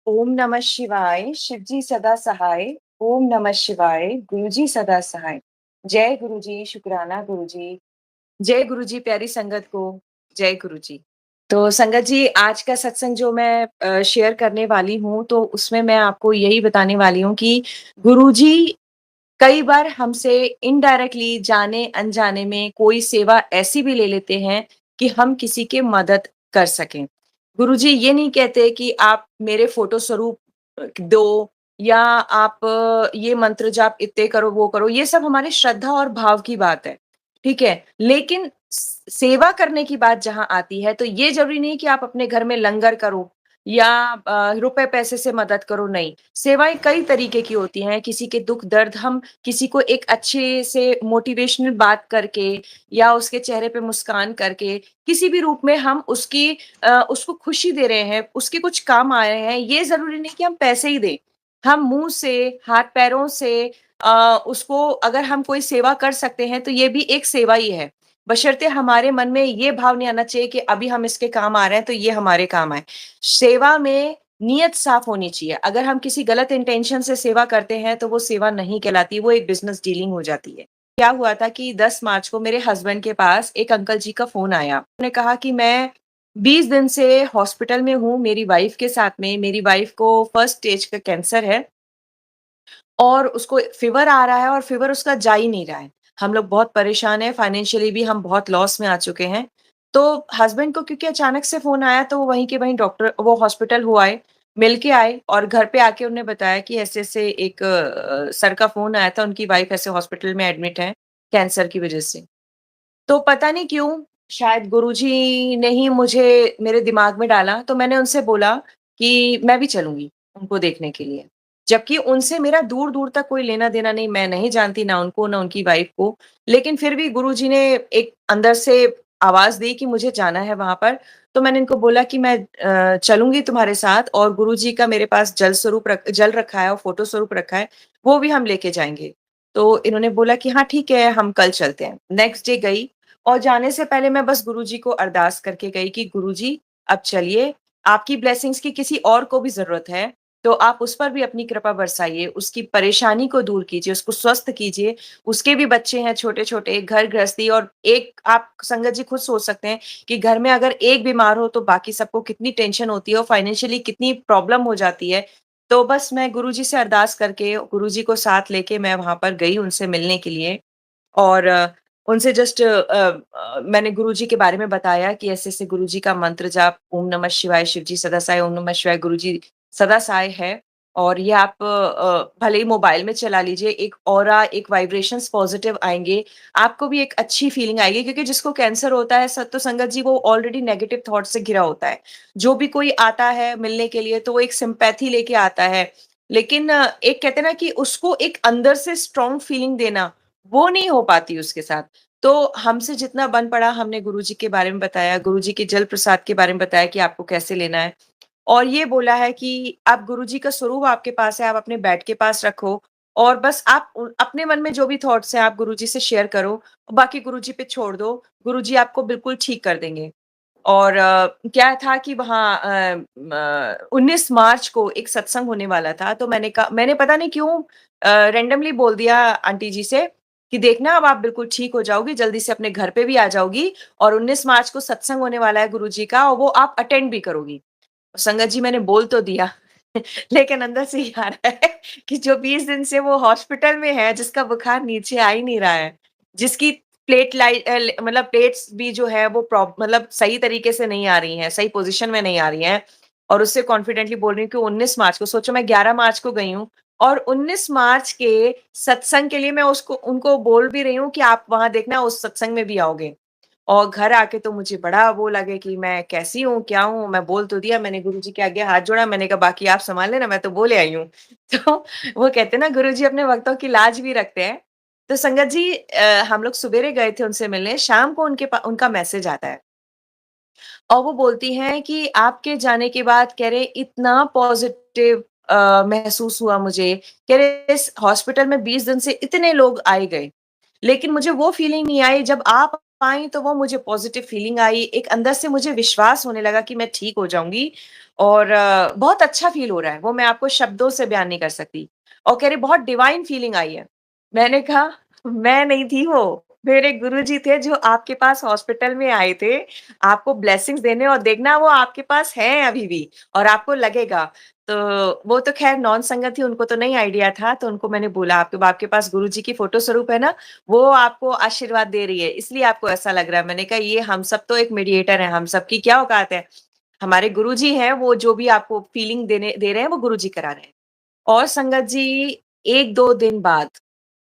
ओम नमः शिवाय, शिव जी सदा सहाय। ओम नमः शिवाय, गुरु जी सदा सहाय। जय गुरु जी, शुक्राना गुरु जी। जय गुरु जी, प्यारी संगत को जय गुरु जी। तो संगत जी, आज का सत्संग जो मैं शेयर करने वाली हूँ, तो उसमें मैं आपको यही बताने वाली हूँ कि गुरु जी कई बार हमसे इनडायरेक्टली जाने-अनजाने में कोई सेवा ऐसी भी ले लेते हैं कि हम किसी की मदद कर सकें। गुरुजी ये नहीं कहते कि आप मेरे फ़ोटो स्वरूप दो या आप ये मंत्र जाप इत्ते करो, वो करो, ये सब हमारी श्रद्धा और भाव की बात है, ठीक है? लेकिन सेवा करने की बात जहाँ आती है, तो ये ज़रूरी नहीं कि आप अपने घर में लंगर करो या रुपए पैसे से मदद करो, नहीं। सेवाएँ कई तरीके की होती हैं, किसी के दुःख-दर्द हम किसी को एक अच्छे से मोटिवेशनल बात करके या उसके चेहरे पे मुस्कान करके, किसी भी रूप में हम उसको खुशी दे रहे हैं, उसके कुछ काम आ रहे हैं, ये ज़रूरी नहीं कि हम पैसे ही दें। हम मुँह से, हाथ-पैरों से उसको अगर हम कोई सेवा कर सकते हैं, तो ये भी एक सेवा ही है। बशर्ते हमारे मन में ये भाव नहीं आना चाहिए कि अभी हम इसके काम आ रहे हैं, तो ये हमारे काम आए। सेवा में नियत साफ होनी चाहिए। अगर हम किसी गलत इंटेंशन से सेवा करते हैं, तो वो सेवा नहीं कहलाती, वो एक बिज़नेस डीलिंग हो जाती है। क्या हुआ था कि 10 मार्च को मेरे हस्बैंड के पास एक अंकल जी का फ़ोन आया। उन्होंने कहा कि मैं 20 दिन से हॉस्पिटल में हूँ, मेरी वाइफ़ के साथ में। मेरी वाइफ़ को फर्स्ट स्टेज का कैंसर है और उसको फ़ीवर आ रहा है और फ़ीवर उसका जा ही नहीं रहा है। हम लोग बहुत परेशान हैं, फाइनेंशियली भी हम बहुत लॉस में आ चुके हैं। तो हस्बैंड को क्योंकि अचानक से फ़ोन आया तो वो वहीं के वहीं वो हॉस्पिटल हो आए, मिल के आए और घर पे आके उन्होंने बताया कि ऐसे-ऐसे एक सर का फ़ोन आया था, उनकी वाइफ़ ऐसे हॉस्पिटल में एडमिट है, कैंसर की वज़ह से। तो पता नहीं क्यों, शायद गुरुजी ने ही मुझे मेरे दिमाग में डाला, तो मैंने उनसे बोला कि मैं भी चलूँगी उनको देखने के लिए। जबकि उनसे मेरा दूर-दूर तक कोई लेना-देना नहीं, मैं नहीं जानती ना उनको, ना उनकी वाइफ़ को। लेकिन फिर भी गुरुजी ने एक अंदर से आवाज़ दी कि मुझे जाना है वहाँ पर, तो मैंने इनको बोला कि मैं चलूँगी तुम्हारे साथ और गुरुजी का मेरे पास जल रखा है और फ़ोटो स्वरूप रखा है, वो भी हम लेके जाएँगे। तो इन्होंने बोला कि हाँ, ठीक है, हम कल चलते हैं। नेक्स्ट डे गई और जाने से पहले मैं बस गुरुजी को अरदास करके गई कि गुरुजी अब चलिए, आपकी ब्लेसिंग्स की किसी और को भी ज़रूरत है, तो आप उस पर भी अपनी कृपा बरसाइए, उसकी परेशानी को दूर कीजिए, उसको स्वस्थ कीजिए। उसके भी बच्चे हैं छोटे-छोटे, घर गृहस्थी और एक आप संगत जी खुद सोच सकते हैं कि घर में अगर एक बीमार हो तो बाकी सबको कितनी टेंशन होती है और फाइनेंशियली कितनी प्रॉब्लम हो जाती है। तो बस मैं गुरुजी से अरदास करके, गुरुजी को साथ लेके मैं वहाँ पर गई उनसे मिलने के लिए और उनसे जस्ट मैंने गुरुजी के बारे में बताया कि ऐसे-ऐसे गुरुजी का मंत्र जाप ओम नमः शिवाय, शिव जी सदा सहाय, ओम नमः शिवाय, गुरुजी सदा सहाय है और ये आप भले ही मोबाइल में चला लीजिए, एक ऑरा, एक वाइब्रेशंस पॉज़िटिव आएँगे, आपको भी एक अच्छी फीलिंग आएगी क्योंकि जिसको कैंसर होता है तो संगत जी वो ऑलरेडी नेगेटिव थॉट से घिरा होता है। जो भी कोई आता है मिलने के लिए तो वो एक सिम्पैथी लेके आता है। लेकिन एक कहते हैं ना कि उसको एक अंदर से स्ट्रॉन्ग फीलिंग देना वो नहीं हो पाती उसके साथ। तो हमसे जितना बन पड़ा हमने गुरुजी के बारे में बताया, गुरुजी के जल प्रसाद के बारे में बताया कि आपको कैसे लेना है और ये बोला है कि आप गुरुजी का स्वरूप आपके पास है, आप अपने बेड के पास रखो और बस आप अपने मन में जो भी थॉट्स हैं आप गुरुजी से शेयर करो, बाकी गुरुजी पे छोड़ दो, गुरुजी आपको बिल्कुल ठीक कर देंगे। और क्या था कि वहाँ 19 मार्च को एक सत्संग होने वाला था, तो मैंने पता नहीं क्यों रैंडमली बोल दिया आंटी जी से कि देखना अब आप बिल्कुल ठीक हो जाओगी, जल्दी से अपने घर पे भी आ जाओगी और 19 मार्च को सत्संग होने वाला है गुरुजी का और वो आप अटेंड भी करोगी। संगत जी मैंने बोल तो दिया लेकिन अंदर से ये आ रहा है कि जो 20 दिन से वो हॉस्पिटल में है, जिसका बुखार नीचे आ ही नहीं रहा है, जिसकी मतलब प्लेट्स भी जो है वो मतलब सही तरीके से नहीं आ रही हैं, सही पोज़ीशन में नहीं आ रही हैं और उससे कॉन्फिडेंटली बोल रही हूँ कि 19 मार्च को सोचो मैं 11 मार्च को गई हूँ और 19 मार्च के सत्संग के लिए मैं उसको उनको बोल भी रही हूँ कि आप वहाँ देखना उस सत्संग में भी आओगे। और घर आके तो मुझे बड़ा वो लगे कि मैं कैसी हूँ, क्या हूँ? मैं बोल तो दिया, मैंने गुरुजी के आगे हाथ जोड़ा, मैंने कहा बाकी आप सँभाल लेना, मैं तो बोले आई हूँ। तो वो कहते हैं ना गुरुजी अपने भक्तों की लाज भी रखते हैं। तो संगत जी हम लोग सवेरे गए थे उनसे मिलने, शाम को उनका मैसेज आता है और वो बोलती हैं कि आपके जाने के बाद कह रहे इतना पॉज़िटिव महसूस हुआ मुझे, कह रहे इस हॉस्पिटल में 20 दिन से इतने लोग आए गए, लेकिन मुझे वो फीलिंग नहीं आई जब आप पाई तो वो मुझे पॉजिटिव फीलिंग आई, एक अंदर से मुझे विश्वास होने लगा कि मैं ठीक हो जाऊँगी और बहुत अच्छा फ़ील हो रहा है, वो मैं आपको शब्दों से बयान नहीं कर सकती। और कह रही बहुत डिवाइन फीलिंग आई है। मैंने कहा मैं नहीं थी वो, मेरे गुरुजी थे जो आपके पास हॉस्पिटल में आए थे, आपको ब्लेसिंग्स देने और देखना वो आपके पास हैं अभी भी और आपको लगेगा। तो वो तो ख़ैर नॉन संगत थी, उनको तो नहीं आइडिया था, तो उनको मैंने बोला आपके आपके पास गुरुजी की फ़ोटो स्वरूप है ना? वो आपको आशीर्वाद दे रही है, इसलिए आपको ऐसा लग रहा है। मैंने कहा ये हम सब तो एक मीडिएटर हैं, हम सबकी क्या औकात है? हमारे गुरुजी हैं, वो जो भी आपको फीलिंग देने दे रहे हैं, वो गुरुजी करा रहे हैं। और संगत जी 1-2 दिन बाद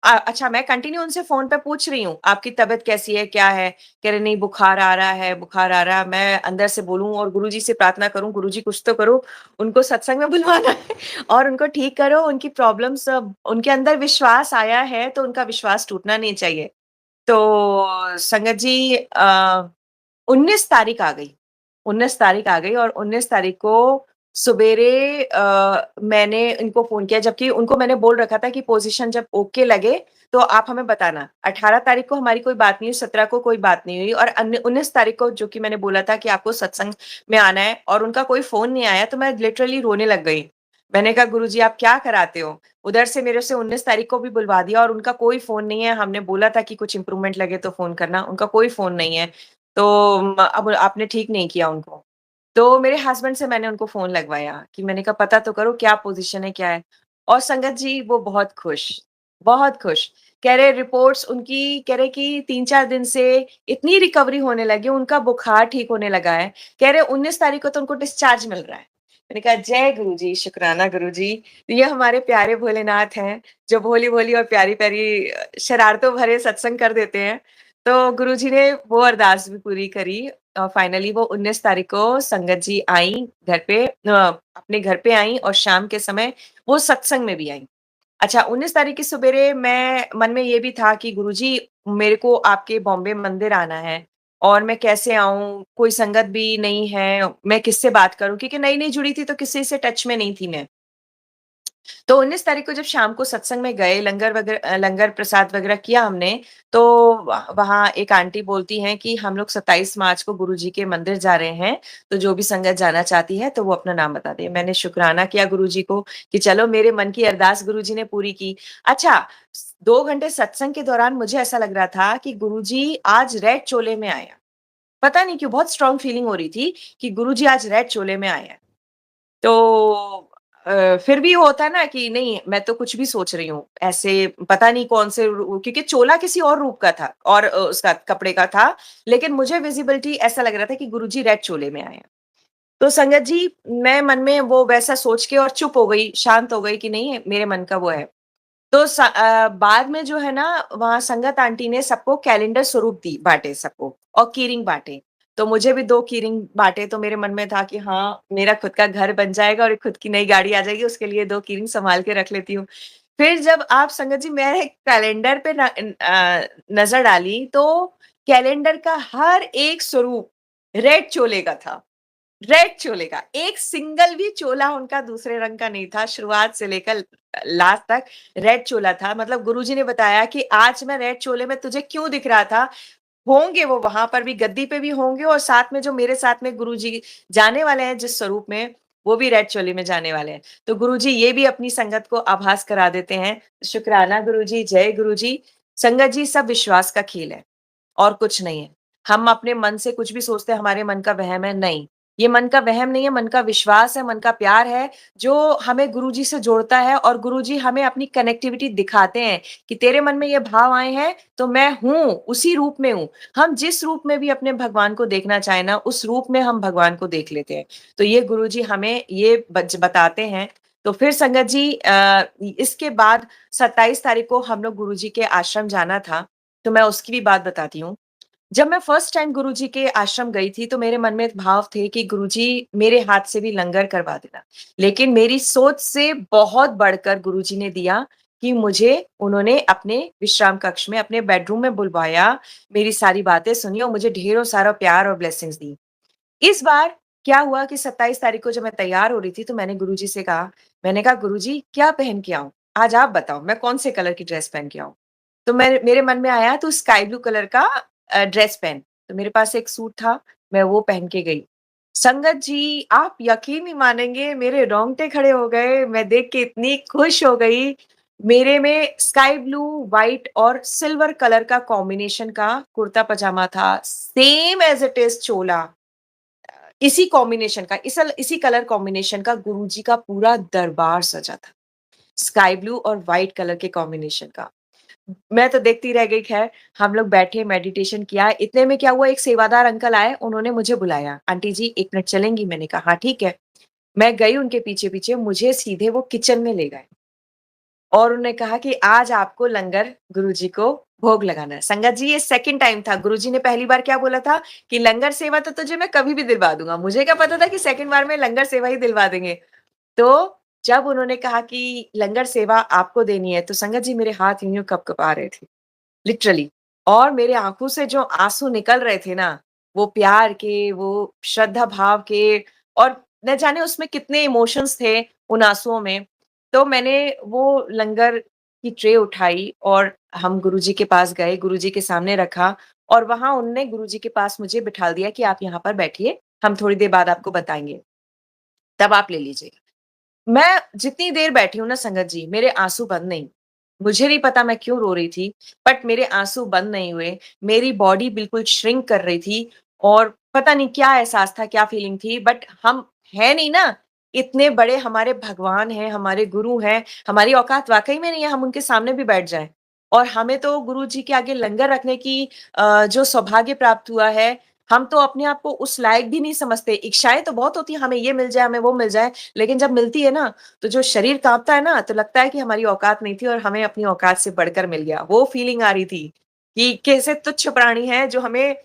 अच्छा मैं कंटिन्यू उनसे फ़ोन पे पूछ रही हूँ, आपकी तबीयत कैसी है, क्या है? कह रहे नहीं बुखार आ रहा है, बुखार आ रहा है। मैं अंदर से बोलूँ और गुरुजी से प्रार्थना करूँ, गुरुजी कुछ तो करो, उनको सत्संग में बुलवाना है और उनको ठीक करो, उनकी प्रॉब्लम्स उनके अंदर विश्वास आया है, तो उनका विश्वास टूटना नहीं चाहिए। तो संगत जी 19 तारीख आ गई, 19 तारीख आ गई और 19 तारीख को सुबेरे मैंने इनको फ़ोन किया जबकि उनको मैंने बोल रखा था कि पोज़ीशन जब ओके लगे, तो आप हमें बताना। 18 तारीख को हमारी कोई बात नहीं हुई, 17 को कोई बात नहीं हुई और 19 तारीख को जो कि मैंने बोला था कि आपको सत्संग में आना है और उनका कोई फ़ोन नहीं आया, तो मैं लिटरली रोने लग गई। मैंने कहा गुरुजी आप क्या कराते हो? उधर से मेरे से 19 तारीख को भी बुलवा दिया और उनका कोई फ़ोन नहीं है, हमने बोला था कि कुछ इम्प्रूवमेंट लगे तो फ़ोन करना, उनका कोई फ़ोन नहीं है। तो अब आपने ठीक नहीं किया उनको। तो मेरे हस्बैंड से मैंने उनको फ़ोन लगवाया कि मैंने कहा पता तो करो क्या पोज़ीशन है, क्या है? और संगत जी वो बहुत खुश, बहुत खुश। कह रहे रिपोर्ट्स उनकी कह रहे कि 3-4 दिन से इतनी रिकवरी होने लगी, उनका बुखार ठीक होने लगा है। कह रहे 19 तारीख को तो उनको डिस्चार्ज मिल रहा है। मैंने कहा जय गुरुजी, शुक्राना गुरुजी। ये हमारे प्यारे भोलेनाथ हैं, जो भोली-भोली और प्यारी-प्यारी शरारतों भरे सत्संग कर देते हैं। तो गुरुजी ने वो अरदास भी पूरी करी फाइनली वो 19 तारीख को संगत जी आई घर पे अपने घर पे आई और शाम के समय वो सत्संग में भी आई। अच्छा 19 तारीख की सवेरे मैं मन में ये भी था कि गुरुजी मेरे को आपके बॉम्बे मंदिर आना है और मैं कैसे आऊँ? कोई संगत भी नहीं है, मैं किससे बात करूँ? क्योंकि नई-नई जुड़ी थी तो किसी से टच में नहीं थी मैं। तो 19 तारीख को जब शाम को सत्संग में गए, लंगर प्रसाद वगैरह किया हमने, तो वहाँ एक आंटी बोलती हैं कि हम लोग 27 मार्च को गुरुजी के मंदिर जा रहे हैं, तो जो भी संगत जाना चाहती है, तो वो अपना नाम बता दे। मैंने शुकराना किया गुरुजी को कि चलो मेरे मन की अरदास गुरुजी ने पूरी की। अच्छा, 2 घंटे सत्संग के दौरान मुझे ऐसा लग रहा था कि गुरुजी आज रेड चोले में आए हैं। पता नहीं क्यों बहुत स्ट्रॉन्ग फीलिंग हो रही थी कि गुरुजी आज रेड चोले में आए हैं। तो फिर भी होता है ना कि नहीं मैं तो कुछ भी सोच रही हूँ, ऐसे पता नहीं कौन से क्योंकि चोला किसी और रूप का था और उसका कपड़े का था, लेकिन मुझे विज़िबिलिटी ऐसा लग रहा था कि गुरुजी रेड चोले में आए हैं। तो संगत जी, मैं मन में वो वैसा सोच के और चुप हो गई, शांत हो गई कि नहीं मेरे मन का वो है। तो बाद में जो है ना वहाँ संगत आंटी ने सबको कैलेंडर स्वरूप दी बाँटे सबको और कीरिंग बाँटे। तो मुझे भी 2 कीरिंग बाँटे तो मेरे मन में था कि हाँ, मेरा खुद का घर बन जाएगा और एक खुद की नई गाड़ी आ जाएगी उसके लिए 2 कीरिंग सँभाल के रख लेती हूँ। फिर जब आप संगत जी मैं कैलेंडर पे नज़र डाली तो कैलेंडर का हर एक स्वरूप रेड चोले का था। रेड चोले का, एक सिंगल भी चोला उनका दूसरे रंग का नहीं था, शुरुआत से लेकर लास्ट तक रेड चोला था। मतलब गुरुजी ने बताया कि आज मैं रेड चोले में तुझे क्यों दिख रहा था? होंगे वो वहाँ पर भी गद्दी पे भी होंगे और साथ में जो मेरे साथ में गुरुजी जाने वाले हैं जिस स्वरूप में, वो भी रेड चोले में जाने वाले हैं। तो गुरुजी ये भी अपनी संगत को आभास करा देते हैं। शुक्राना गुरुजी, जय गुरुजी। संगत जी सब विश्वास का खेल है। और कुछ नहीं है। हम अपने मन से कुछ भी सोचते हैं हमारे मन का वहम है, नहीं। ये मन का वहम नहीं है, मन का विश्वास है, मन का प्यार है, जो हमें गुरुजी से जोड़ता है और गुरुजी हमें अपनी कनेक्टिविटी दिखाते हैं कि तेरे मन में ये भाव आए हैं, तो मैं हूँ, उसी रूप में हूँ। हम जिस रूप में भी अपने भगवान को देखना चाहें ना, उस रूप में हम भगवान को देख लेते हैं। तो ये गुरुजी हमें ये बताते हैं। तो फिर संगत जी इसके बाद 27 तारीख को हम लोग गुरुजी के आश्रम जाना था, तो मैं उसकी भी बात बताती हूँ। जब मैं फर्स्ट टाइम गुरुजी के आश्रम गई थी, तो मेरे मन में एक भाव थे कि गुरुजी मेरे हाथ से भी लंगर करवा देना। लेकिन मेरी सोच से बहुत बढ़कर गुरुजी ने दिया कि मुझे उन्होंने अपने विश्राम कक्ष में, अपने बेडरूम में बुलवाया, मेरी सारी बातें सुनी और मुझे ढेरों सारा प्यार और ब्लेसिंग्स दी। इस बार क्या हुआ कि 27 तारीख को जब मैं तैयार हो रही थी, तो मैंने गुरुजी से कहा, मैंने कहा, "गुरुजी क्या पहन के आऊँ? आज आप बताओ, मैं कौन से कलर की ड्रेस पहन के आऊँ?" तो मेरे मन में आया तो स्काई ब्लू कलर का ड्रेस पहन। तो मेरे पास एक सूट था, मैं वो पहन के गई। संगत जी, आप यकीन नहीं मानेंगे, मेरे रोंगटे खड़े हो गए, मैं देख के इतनी खुश हो गई। मेरे में स्काई ब्लू, व्हाइट और सिल्वर कलर का कॉम्बिनेशन का कुर्ता पजामा था, सेम एज़ इट इज़ चोला। इसी कॉम्बिनेशन का, इसी कलर कॉम्बिनेशन का गुरुजी का पूरा दरबार सजा था। स्काई ब्लू और व्हाइट कलर के कॉम्बिनेशन का। मैं तो देखती रह गई। ख़ैर, हम लोग बैठे मेडिटेशन किया, इतने में क्या हुआ, एक सेवादार अंकल आए, उन्होंने मुझे बुलाया, "आंटी जी 1 मिनट चलेंगी?" मैंने कहा, "हाँ, ठीक है।" मैं गई उनके पीछे-पीछे, मुझे सीधे वो किचन में ले गए और उन्होंने कहा कि आज आपको लंगर गुरुजी को भोग लगाना है। संगत जी, ये सेकंड टाइम था, गुरुजी ने पहली बार क्या बोला था कि लंगर सेवा तो तुझे मैं कभी भी दिलवा दूँगा। मुझे क्या पता था कि सेकंड बार में लंगर सेवा ही दिलवा देंगे। तो जब उन्होंने कहा कि लंगर सेवा आपको देनी है, तो संगत जी मेरे हाथ यूँ-यूँ कँप-कँपा रहे थे। लिटरली। और मेरे आँखों से जो आँसू निकल रहे थे ना, वो प्यार के, वो श्रद्धा भाव के और न जाने उसमें कितने इमोशंस थे उन आँसुओं में। तो मैंने वो लंगर की ट्रे उठाई और हम गुरुजी के पास गए, गुरुजी के सामने रखा और वहाँ उनने गुरुजी के पास मुझे बिठा दिया कि आप यहाँ पर बैठिए, हम थोड़ी देर बाद आपको बताएँगे, तब आप ले लीजिएगा। मैं जितनी देर बैठी हूँ ना संगत जी, मेरे आँसू बंद नहीं। मुझे नहीं पता मैं क्यों रो रही थी, बट मेरे आँसू बंद नहीं हुए। मेरी बॉडी बिल्कुल श्रिंक कर रही थी और पता नहीं क्या एहसास था, क्या फीलिंग थी, बट हम हैं नहीं ना, इतने बड़े हमारे भगवान हैं, हमारे गुरु हैं, हमारी औकात वाक़ई में नहीं है, हम उनके सामने भी बैठ जाएँ। और हमें तो गुरु जी के आगे लंगर रखने की जो सौभाग्य प्राप्त हुआ है, हम तो अपने आप को उस लायक भी नहीं समझते। इच्छाएँ तो बहुत होती हैं, हमें ये मिल जाए, हमें वो मिल जाए, लेकिन जब मिलती है ना, तो जो शरीर काँपता है ना, तो लगता है कि हमारी औकात नहीं थी और हमें अपनी औकात से बढ़कर मिल गया। वो फीलिंग आ रही थी कि कैसे तुच्छ प्राणी हैं जो हमें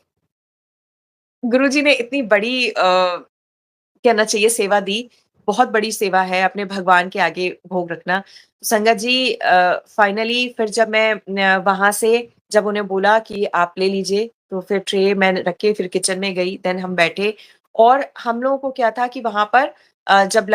गुरुजी ने इतनी बड़ी कहना चाहिए सेवा दी। बहुत बड़ी सेवा है अपने भगवान के आगे भोग रखना। संगत जी फाइनली फिर जब मैं वहाँ से जब उन्हें बोला कि आप ले लीजिए, तो फिर ट्रे मैंने रख के फिर किचन में गई, देन हम बैठे और हम लोगों को क्या था कि वहाँ पर जब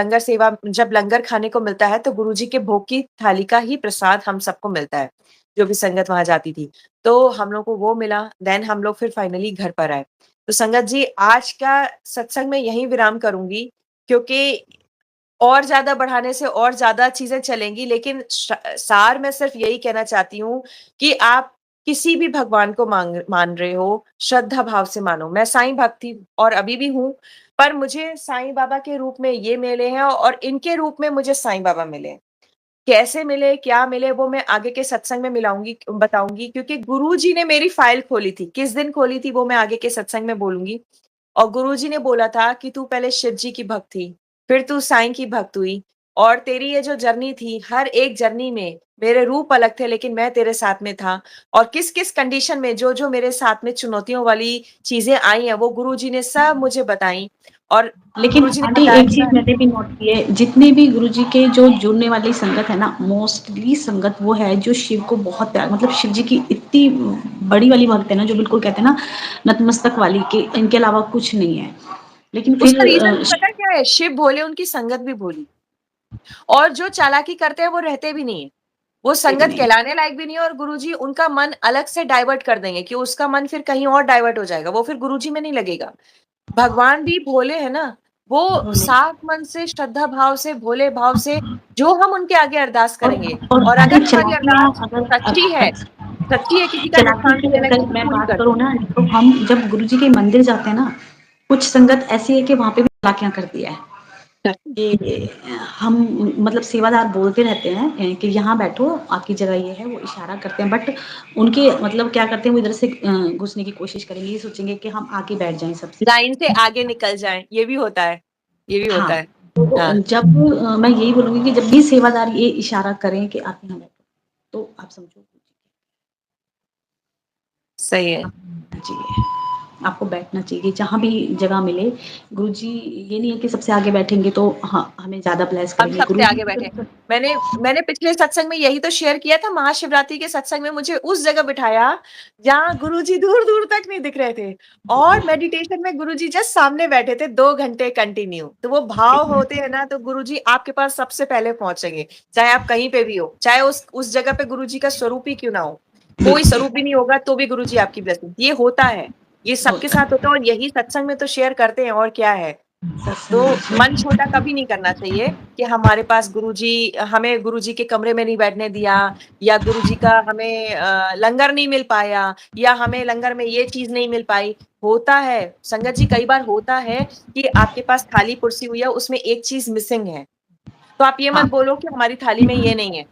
लंगर खाने को मिलता है, तो गुरुजी के भोग की थाली का ही प्रसाद हम सबको मिलता है, जो भी संगत वहाँ जाती थी। तो हम लोग को वो मिला, देन हम लोग फिर फाइनली घर पर आए। तो संगत जी, आज का सत्संग मैं यहीं विराम करूँगी क्योंकि और ज़्यादा बढ़ाने से और ज़्यादा चीज़ें चलेंगी, लेकिन सार मैं सिर्फ़ यही कहना चाहती हूँ कि आप किसी भी भगवान को मान रहे हो, श्रद्धा भाव से मानो। मैं साईं भक्त थी और अभी भी हूँ, पर मुझे साईं बाबा के रूप में ये मिले हैं और इनके रूप में मुझे साईं बाबा मिले हैं। कैसे मिले, क्या मिले वो मैं आगे के सत्संग में मिलाऊँगी बताऊँगी क्योंकि गुरुजी ने मेरी फ़ाइल खोली थी। किस दिन खोली थी वो मैं आगे के सत्संग में बोलूँगी। और गुरुजी ने बोला था कि तू पहले शिव जी की भक्त थी, फिर तू साईं की भक्त हुई और तेरी ये जो जर्नी थी, हर एक जर्नी में मेरे रूप अलग थे लेकिन मैं तेरे साथ में था और किस-किस कंडीशन में जो-जो मेरे साथ में चुनौतियों वाली चीज़ें आई हैं, वो गुरुजी ने सब मुझे बताई और लेकिन गुरुजी ने आंटी बताया एक चीज़ मैंने भी नोट की है, जितने भी गुरुजी के जो जुड़ने वाली संगत है ना, मोस्टली संगत वो है जो शिव को बहुत प्यार मतलब शिव जी की इतनी बड़ी वाली भक्त है ना, जो बिल्कुल कहते हैं ना नतमस्तक वाली कि इनके अलावा कुछ नहीं है। लेकिन उसका फिर रीज़न भी पता है क्या है? शिव भोले, उनकी संगत भी भोली और जो चालाकी करते हैं, वो रहते भी नहीं है। वो भी संगत नहीं कहलाने लायक भी नहीं है और गुरुजी उनका मन अलग से डाइवर्ट कर देंगे कि उसका मन फिर कहीं और डाइवर्ट हो जाएगा, वो फिर गुरुजी में नहीं लगेगा। भगवान भी भोले हैं ना, वो बोले साफ मन से, श्रद्धा भाव से, भोले भाव से जो हम उनके आगे अरदास और करेंगे और और आंटी अगर हमारी चालाकियाँ अरदास अगर सच्ची है किसी का चालाकी नुकसान की नहीं देना अगर की तो मैं पूरी बात कर करूँ देंगे। ना तो हम जब गुरुजी के मंदिर जाते हैं ना, कुछ संगत ऐसी है कि वहाँ पे भी चालाकियाँ करती है। कि हम मतलब सेवादार बोलते रहते हैं कि यहाँ बैठो आपकी जगह ये है वो इशारा करते हैं बट उनके मतलब क्या करते हैं वो इधर से घुसने की कोशिश करेंगे ये सोचेंगे कि हम आगे बैठ जाएं सबसे लाइन से आगे निकल जाएँ, ये भी होता है, ये भी हाँ होता है। तो हाँ, जब मैं यही बोलूंगी कि जब भी सेवादार ये इशारा करें कि आप यहाँ बैठो तो आप समझो सही है। आप चाहिए आपको बैठना चाहिए जहाँ भी जगह मिले गुरुजी ये नहीं है कि सबसे आगे बैठेंगे तो हाँ हमें ज्यादा ब्लेस हम करेंगे सबसे गुरुजी आगे की बैठे। तरफ मैंने मैंने पिछले सत्संग में यही तो शेयर किया था, महाशिवरात्रि के सत्संग में मुझे उस जगह बिठाया, जहाँ गुरुजी दूर-दूर तक नहीं दिख रहे थे और मेडिटेशन में गुरुजी जस्ट सामने बैठे थे 2 घंटे कंटिन्यू। तो वो भाव होते हैं ना, तो गुरुजी आपके पास सबसे पहले पहुँचेंगे, चाहे आप कहीं पे भी हो, चाहे उस जगह पे गुरुजी का स्वरूप ही क्यों ना हो। कोई स्वरूप भी नहीं होगा तो भी गुरुजी आपकी ब्लेसिंग, ये होता है, ये सबके होता साथ होता है और यही सत्संग में तो शेयर करते हैं और क्या है। तो सत्संग मन छोटा कभी नहीं करना चाहिए कि हमारे पास गुरुजी, हमें गुरुजी के कमरे में नहीं बैठने दिया, या गुरुजी का हमें लंगर नहीं मिल पाया, या हमें लंगर में ये चीज नहीं मिल पाई। होता है संगत जी, कई बार होता है कि आपके पास थाली कुर्सी हुई है, उसमें एक चीज मिसिंग है, तो आप ये मत हाँ बोलो कि हमारी थाली में ये नहीं है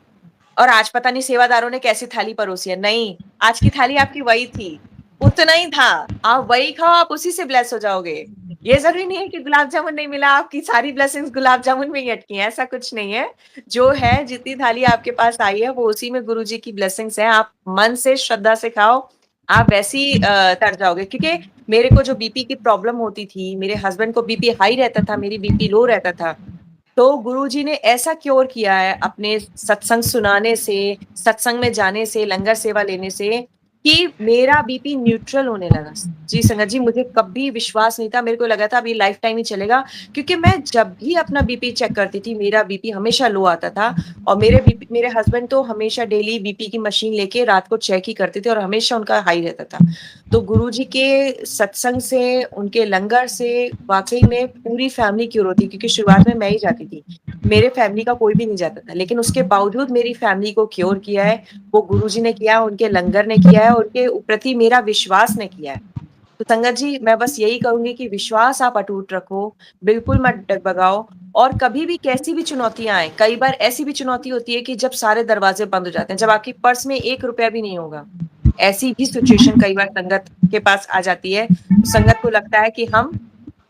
और आज पता नहीं सेवादारों ने कैसी थाली परोसी है। नहीं, आज की थाली आपकी वही थी, उतना ही था, आप वही खाओ, आप उसी से ब्लेस हो जाओगे। ये जरूरी नहीं है कि गुलाब जामुन नहीं मिला, आपकी सारी ब्लेसिंग्स गुलाब जामुन में ही अटकी हैं, ऐसा कुछ नहीं है। जो है, जितनी थाली आपके पास आई है वो उसी में गुरु जी की ब्लेसिंग्स है। आप मन से श्रद्धा से खाओ, आप वैसी तर जाओगे। क्योंकि मेरे को जो बीपी की प्रॉब्लम होती थी, मेरे हस्बैंड को बीपी हाई रहता था, मेरी बीपी लो रहता था, तो गुरुजी ने ऐसा क्योर किया है अपने सत्संग सुनाने से, सत्संग में जाने से, लंगर सेवा लेने से, कि मेरा बीपी न्यूट्रल होने लगा। जी संगत जी, मुझे कभी विश्वास नहीं था, मेरे को लगा था अभी लाइफ टाइम ही चलेगा। क्योंकि मैं जब भी अपना बीपी चेक करती थी, मेरा बीपी हमेशा लो आता था। और मेरे हस्बैंड तो हमेशा डेली बीपी की मशीन लेके रात को चेक ही करते थे और हमेशा उनका हाई रहता था। तो गुरुजी के सत्संग से, उनके लंगर से वाकई में पूरी फैमिली क्योर होती, क्योंकि शुरुआत में मैं ही जाती थी, मेरे फैमिली का कोई भी नहीं जाता था, लेकिन उसके बावजूद मेरी फैमिली को क्योर किया है वो गुरुजी ने किया है, उनके लंगर ने किया है, उनके प्रति मेरा विश्वास ने किया है। तो संगत जी, मैं बस यही कहूंगी कि विश्वास आप अटूट रखो, बिल्कुल मत डगमगाओ। और कभी भी कैसी भी चुनौतियां आए, कई बार ऐसी भी चुनौती होती है कि जब सारे दरवाजे बंद हो जाते हैं, जब आपकी पर्स में 1 रुपया भी नहीं होगा, ऐसी भी सिचुएशन कई बार संगत के पास आ जाती है। तो संगत को लगता है कि हम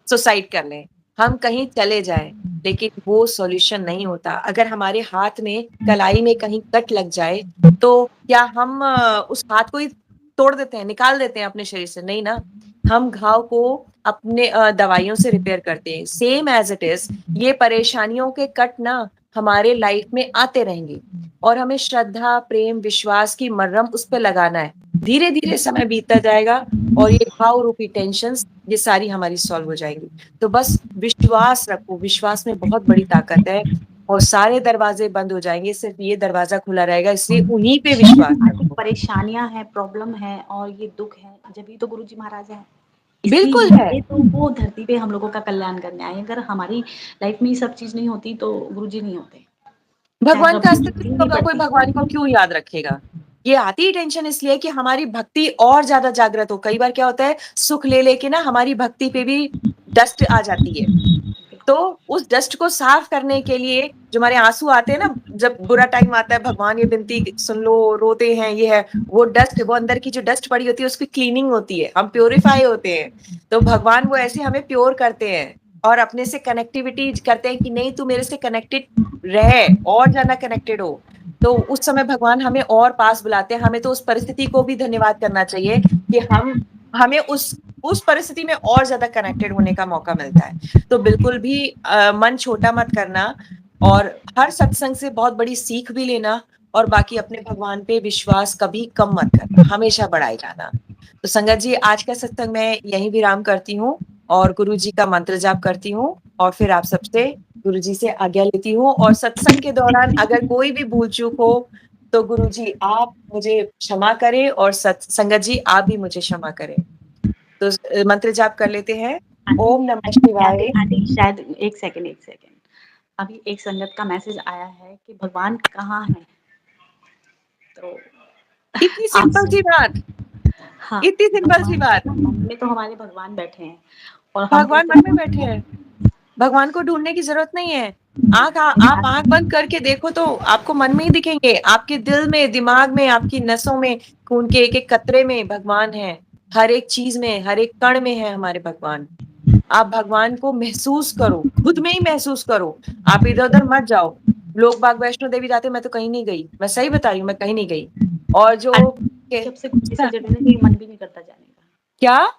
सुसाइड कर लें, हम कहीं चले जाएं, लेकिन वो सॉल्यूशन नहीं होता। अगर हमारे हाथ में, कलाई में कहीं कट लग जाए, तो क्या हम उस हाथ को ही तोड़ देते हैं, निकाल देते हैं अपने शरीर से? नहीं ना, हम घाव को अपने दवाइयों से रिपेयर करते हैं। सेम एज इट इज, ये परेशानियों के कट ना हमारे लाइफ में आते रहेंगे, और हमें श्रद्धा, प्रेम, विश्वास की मरहम उस पर लगाना है। धीरे धीरे समय बीतता जाएगा और ये भाव रूपी टेंशन ये सारी हमारी सॉल्व हो जाएंगी। तो बस विश्वास रखो, विश्वास में बहुत बड़ी ताकत है, और सारे दरवाजे बंद हो जाएंगे, सिर्फ ये दरवाजा खुला रहेगा, इसलिए उन्हीं पे विश्वास आर्थिक रखो। परेशानियां हैं, प्रॉब्लम है और ये दुख है, जब ही तो गुरुजी महाराज हैं। बिल्कुल है, इसलिए तो वो धरती पे हम लोगों का कल्याण करने आए। अगर हमारी लाइफ में ये सब चीज नहीं होती तो गुरुजी नहीं होते, चाहे भगवान का द्रौपदी अस्तित्व की नहीं नहीं होगा, कोई पड़ती। भगवान को क्यों याद रखेगा? ये आती ही टेंशन इसलिए कि हमारी भक्ति और ज्यादा जागृत हो। कई बार क्या होता है, सुख ले लेके ना हमारी भक्ति पे भी डस्ट आ जाती है। तो उस डस्ट को साफ करने के लिए, जो हमारे आंसू आते हैं ना, जब बुरा टाइम आता है, भगवान ये विनती सुन लो, रोते हैं, ये है वो डस्ट, वो अंदर की जो डस्ट पड़ी होती है उसकी क्लीनिंग होती है, हम प्योरीफाई होते हैं। तो भगवान वो ऐसे हमें प्योर करते हैं और अपने से कनेक्टिविटी करते हैं कि नहीं, तू मेरे से कनेक्टेड रहे और ज्यादा कनेक्टेड हो। तो उस समय भगवान हमें और पास बुलाते हैं। हमें तो उस परिस्थिति को भी धन्यवाद करना चाहिए कि हमें उस परिस्थिति में और ज्यादा कनेक्टेड होने का मौका मिलता है। तो बिल्कुल भी मन छोटा मत करना, और हर सत्संग से बहुत बड़ी सीख भी लेना, और बाकी अपने भगवान पे विश्वास कभी कम मत करना, हमेशा बढ़ाए जाना। तो संगत जी, आज का सत्संग मैं यहीं विराम करती हूँ और गुरु जी का मंत्र जाप करती हूँ, और फिर आप सबसे, गुरु जी से आज्ञा लेती हूँ। और सत्संग के दौरान अगर कोई भी भूल चूक हो तो गुरु जी आप मुझे क्षमा करें, और संगत जी आप भी मुझे क्षमा करें। तो मंत्र जाप कर लेते हैं। आंटी ओम नमः आंटी आंटी शिवाय। आंटी शायद एक सेकंड, एक सेकंड। अभी एक संगत का मैसेज आया है कि भगवान कहाँ है, तो इतनी आप सिंपल सी बात, हाँ, इतनी सिंपल सी बात। मन में तो हमारे भगवान बैठे हैं और हमको भगवान मन में बैठे हैं, भगवान को ढूंढने की जरूरत नहीं है। आप आंख बंद करके देखो तो आपको मन में ही दिखेंगे, आपके दिल में, दिमाग में, आपकी नसों में, खून के एक एक कतरे में भगवान है। हर एक चीज में, हर एक कण में है हमारे भगवान। आप भगवान को महसूस करो, खुद में ही महसूस करो। आप इधर उधर मत जाओ। लोग बाग वैष्णो देवी जाते, मैं तो कहीं नहीं गई, मैं सही बता रही हूँ, मैं कहीं नहीं गई। और जो जब से गुरुजी से जुड़े ना, ये मन भी नहीं करता जाने का। क्या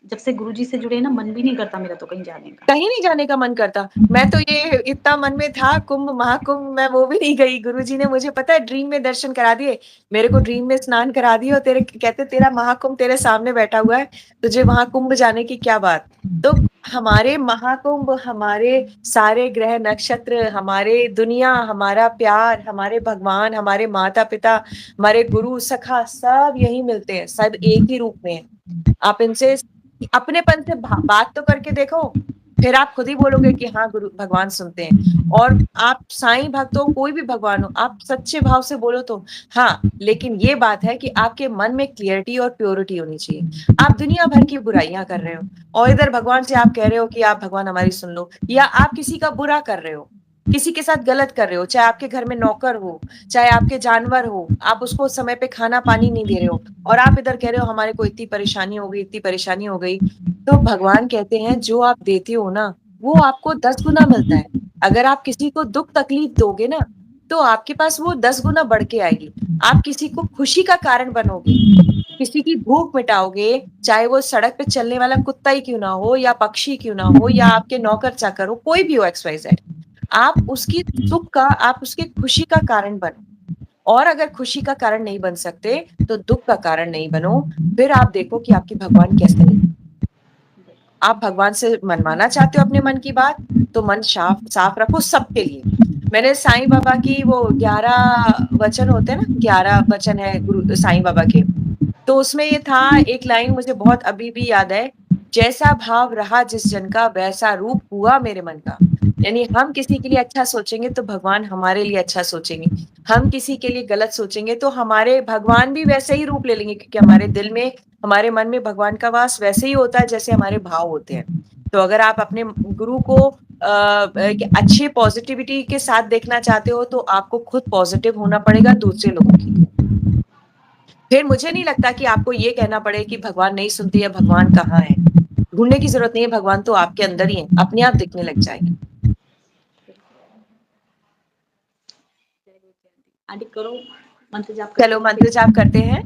जब से गुरुजी से जुड़े ना मन भी नहीं करता मेरा तो कहीं जाने का। कहीं नहीं जाने का मन करता। मैं तो ये इतना मन में था कुंभ, महाकुंभ मैं वो भी नहीं गई। गुरुजी ने मुझे पता है ड्रीम में दर्शन करा दिए। मेरे को ड्रीम में स्नान करा दिए और तेरे कहते तेरा महाकुंभ तेरे सामने बैठा हुआ है, तुझे वहाँ कुंभ जाने की क्या बात? तो हमारे महाकुंभ, हमारे सारे ग्रह नक्षत्र, हमारे दुनिया, हमारा प्यार, हमारे भगवान, हमारे माता-पिता, हमारे गुरु, सखा सब यही मिलते हैं, सब एक ही रूप में हैं। आप इनसे अपनेपन से बात तो करके देखो, फिर आप खुद ही बोलोगे कि हाँ गुरु भगवान सुनते हैं। और आप साईं भक्त हो, कोई भी भगवान हो, आप सच्चे भाव से बोलो तो हाँ, लेकिन ये बात है कि आपके मन में क्लियरिटी और प्योरिटी होनी चाहिए। आप दुनिया भर की बुराइयां कर रहे हो और इधर भगवान से आप कह रहे हो कि आप भगवान हमारी सुन लो, या आप किसी का बुरा कर रहे हो, किसी के साथ गलत कर रहे हो, चाहे आपके घर में नौकर हो, चाहे आपके जानवर हो, आप उसको समय पे खाना पानी नहीं दे रहे हो और आप इधर कह रहे हो हमारे को इतनी परेशानी हो गई, इतनी परेशानी हो गई। तो भगवान कहते हैं जो आप देते हो ना, वो आपको 10 गुना मिलता है। अगर आप किसी को दुख तकलीफ दोगे ना, तो आपके पास वो 10 गुना बढ़ के आएगी। आप किसी को खुशी का कारण बनोगे, किसी की भूख मिटाओगे, चाहे वो सड़क पे चलने वाला कुत्ता ही क्यों ना हो, या पक्षी क्यों ना हो, या आपके नौकर चाकर हो, कोई भी हो एक्स वाई जेड, आप उसकी सुख का, आप उसकी खुशी का कारण बनो। और अगर खुशी का कारण नहीं बन सकते, तो दुख का कारण नहीं बनो। फिर आप देखो कि आपके भगवान कैसे निकले। आप भगवान से मनवाना चाहते हो अपने मन की बात, तो मन साफ साफ रखो सबके लिए। मैंने साईं बाबा की वो 11 वचन होते हैं ना, 11 वचन है गुरु साईं बाबा के, तो उसमें ये था एक लाइन मुझे बहुत अभी भी याद है, जैसा भाव रहा जिस जन का वैसा रूप हुआ मेरे मन का। यानी हम किसी के लिए अच्छा सोचेंगे तो भगवान हमारे लिए अच्छा सोचेंगे, हम किसी के लिए गलत सोचेंगे तो हमारे भगवान भी वैसे ही रूप ले लेंगे, क्योंकि हमारे दिल में, हमारे मन में भगवान का वास वैसे ही होता है जैसे हमारे भाव होते हैं। तो अगर आप अपने गुरु को एक अच्छे पॉजिटिविटी के साथ देखना चाहते हो, तो आपको खुद पॉजिटिव होना पड़ेगा दूसरे लोगों के लिए। फिर मुझे नहीं लगता कि आपको ये कहना पड़े कि भगवान नहीं सुनती है, भगवान कहाँ है। ढूंढने की जरूरत नहीं है, भगवान तो आपके अंदर ही है, अपने आप दिखने लग जाएंगे। आंटी करो मंत्र जाप चलो मंत्र जाप करते हैं।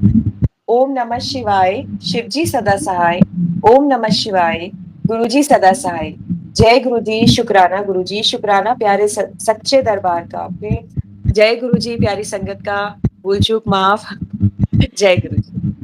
ओम नमः शिवाय, शिवजी सदा सहाय। ओम नमः शिवाय, गुरुजी सदा सहाय। जय गुरुजी, शुक्राना गुरुजी, शुक्राना प्यारे सच्चे दरबार का आपके। जय गुरुजी, प्यारी संगत का भूल चूक माफ। जय गुरुजी।